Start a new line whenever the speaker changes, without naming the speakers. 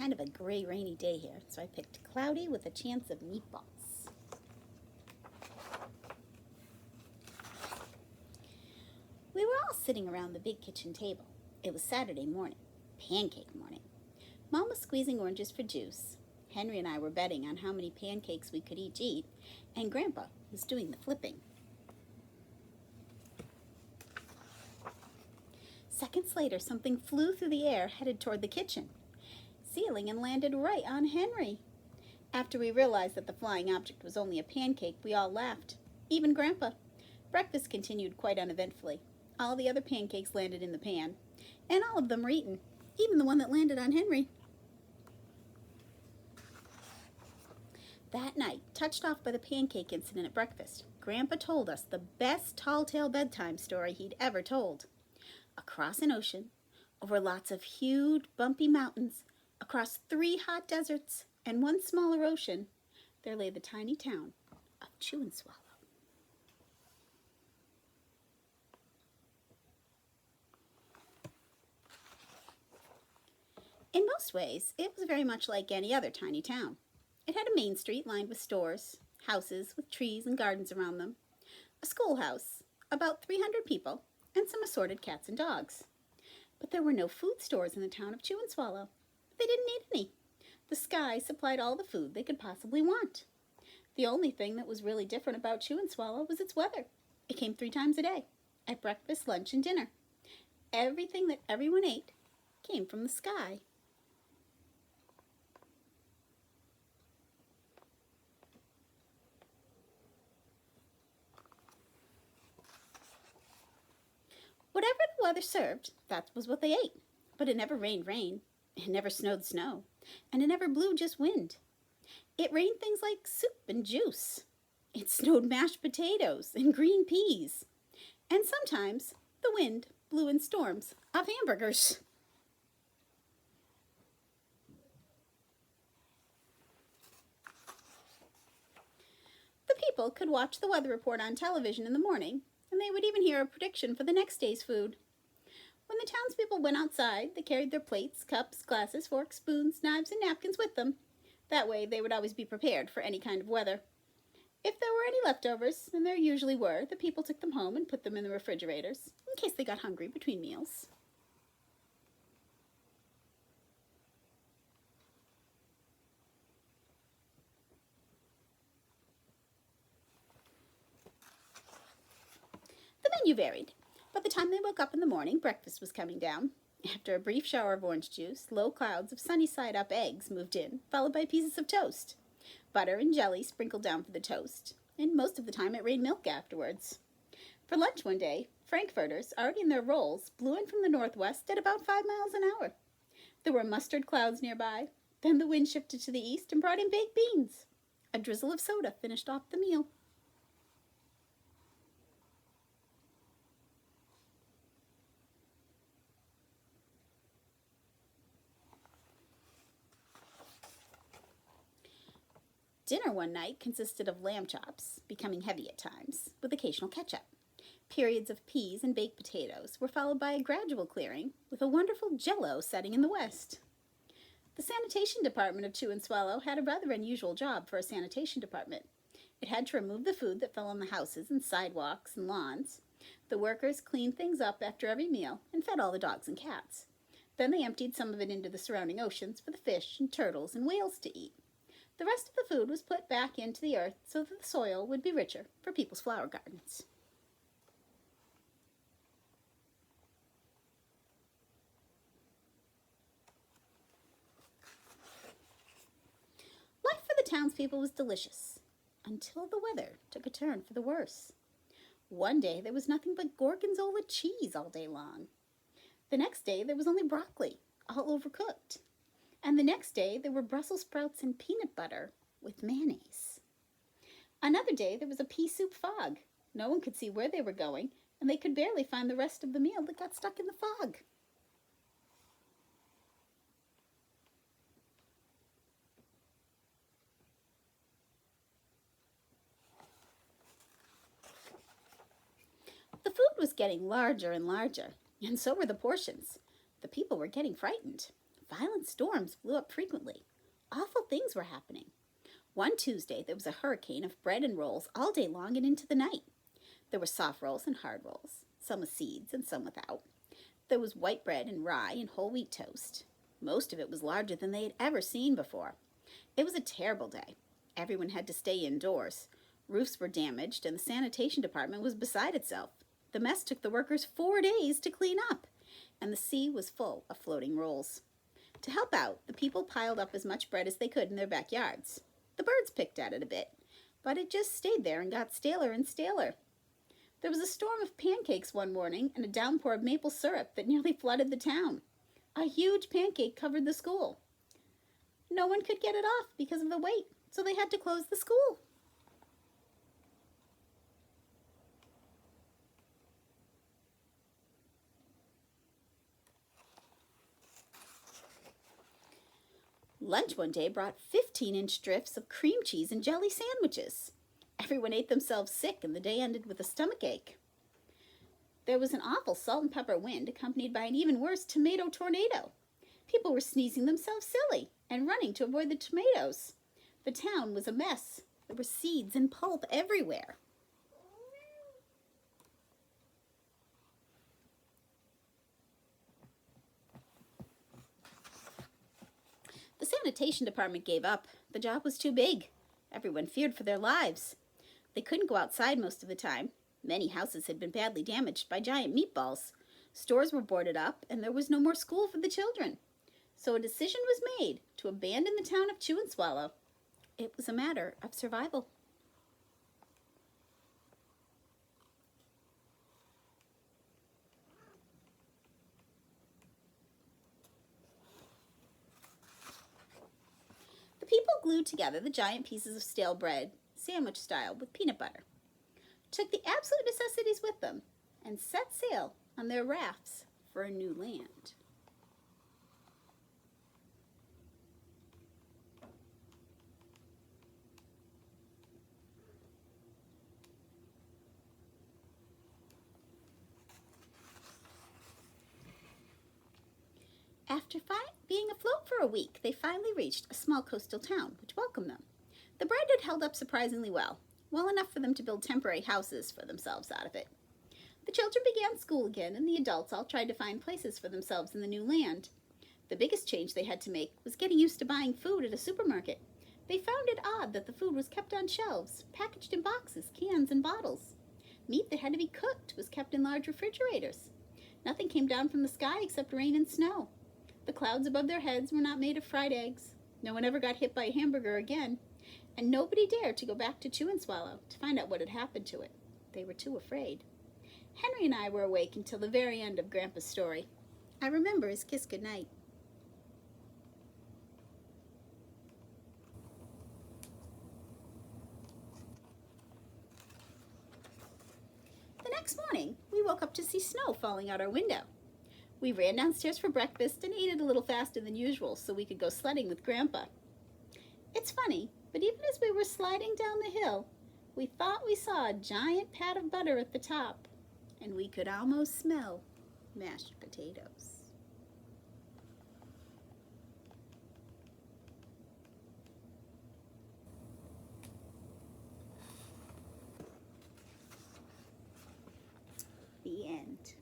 kind of a gray, rainy day here, so I picked cloudy with a chance of meatballs. We were all sitting around the big kitchen table. It was Saturday morning, pancake morning. Mom was squeezing oranges for juice. Henry and I were betting on how many pancakes we could each eat, and Grandpa was doing the flipping. Seconds later, something flew through the air headed toward the kitchen, ceiling and landed right on Henry. After we realized that the flying object was only a pancake, we all laughed, even Grandpa. Breakfast continued quite uneventfully. All the other pancakes landed in the pan, and all of them were eaten, even the one that landed on Henry. That night, touched off by the pancake incident at breakfast, Grandpa told us the best tall tale bedtime story he'd ever told. Across an ocean, over lots of huge, bumpy mountains, across 3 hot deserts and 1 smaller ocean, there lay the tiny town of Chew and Swallow. In most ways, it was very much like any other tiny town. It had a main street lined with stores, houses with trees and gardens around them, a schoolhouse, about 300 people, and some assorted cats and dogs. But there were no food stores in the town of Chew and Swallow. They didn't need any. The sky supplied all the food they could possibly want. The only thing that was really different about Chew and Swallow was its weather. It came 3 times a day, at breakfast, lunch, and dinner. Everything that everyone ate came from the sky. Whatever the weather served, that was what they ate. But it never rained rain, it never snowed snow, and it never blew just wind. It rained things like soup and juice. It snowed mashed potatoes and green peas. And sometimes the wind blew in storms of hamburgers. The people could watch the weather report on television in the morning, and they would even hear a prediction for the next day's food. When the townspeople went outside, they carried their plates, cups, glasses, forks, spoons, knives, and napkins with them. That way they would always be prepared for any kind of weather. If there were any leftovers, and there usually were, the people took them home and put them in the refrigerators, in case they got hungry between meals. The menu varied. By the time they woke up in the morning, breakfast was coming down. After a brief shower of orange juice, low clouds of sunny-side-up eggs moved in, followed by pieces of toast. Butter and jelly sprinkled down for the toast, and most of the time it rained milk afterwards. For lunch one day, frankfurters, already in their rolls, blew in from the northwest at about 5 miles an hour. There were mustard clouds nearby. Then the wind shifted to the east and brought in baked beans. A drizzle of soda finished off the meal. Dinner one night consisted of lamb chops, becoming heavy at times, with occasional ketchup. Periods of peas and baked potatoes were followed by a gradual clearing, with a wonderful jello setting in the west. The sanitation department of Chew and Swallow had a rather unusual job for a sanitation department. It had to remove the food that fell on the houses and sidewalks and lawns. The workers cleaned things up after every meal and fed all the dogs and cats. Then they emptied some of it into the surrounding oceans for the fish and turtles and whales to eat. The rest of the food was put back into the earth so that the soil would be richer for people's flower gardens. Life for the townspeople was delicious, until the weather took a turn for the worse. One day there was nothing but gorgonzola cheese all day long. The next day there was only broccoli, all overcooked. And the next day there were Brussels sprouts and peanut butter with mayonnaise. Another day there was a pea soup fog. No one could see where they were going, and they could barely find the rest of the meal that got stuck in the fog. The food was getting larger and larger, and so were the portions. The people were getting frightened. violent storms blew up frequently. Awful things were happening. One Tuesday, there was a hurricane of bread and rolls all day long and into the night. There were soft rolls and hard rolls, some with seeds and some without. There was white bread and rye and whole wheat toast. Most of it was larger than they had ever seen before. It was a terrible day. Everyone had to stay indoors. Roofs were damaged, and the sanitation department was beside itself. The mess took the workers 4 days to clean up, and the sea was full of floating rolls. To help out, the people piled up as much bread as they could in their backyards. The birds picked at it a bit, but it just stayed there and got staler and staler. There was a storm of pancakes one morning and a downpour of maple syrup that nearly flooded the town. A huge pancake covered the school. No one could get it off because of the weight, so they had to close the school. Lunch one day brought 15-inch drifts of cream cheese and jelly sandwiches. Everyone ate themselves sick, and the day ended with a stomachache. There was an awful salt and pepper wind accompanied by an even worse tomato tornado. People were sneezing themselves silly and running to avoid the tomatoes. The town was a mess. There were seeds and pulp everywhere. The sanitation department gave up. The job was too big. Everyone feared for their lives. They couldn't go outside most of the time. Many houses had been badly damaged by giant meatballs. Stores were boarded up, and there was no more school for the children. So a decision was made to abandon the town of Chew and Swallow. It was a matter of survival. The people glued together the giant pieces of stale bread, sandwich style, with peanut butter, took the absolute necessities with them, and set sail on their rafts for a new land. After being afloat for a week, they finally reached a small coastal town, which welcomed them. The bread had held up surprisingly well enough for them to build temporary houses for themselves out of it. The children began school again, and the adults all tried to find places for themselves in the new land. The biggest change they had to make was getting used to buying food at a supermarket. They found it odd that the food was kept on shelves, packaged in boxes, cans, and bottles. Meat that had to be cooked was kept in large refrigerators. Nothing came down from the sky except rain and snow. The clouds above their heads were not made of fried eggs. No one ever got hit by a hamburger again. And nobody dared to go back to Chew and Swallow to find out what had happened to it. They were too afraid. Henry and I were awake until the very end of Grandpa's story. I remember his kiss goodnight. The next morning, we woke up to see snow falling out our window. We ran downstairs for breakfast and ate it a little faster than usual so we could go sledding with Grandpa. It's funny, but even as we were sliding down the hill, we thought we saw a giant pat of butter at the top, and we could almost smell mashed potatoes. The end.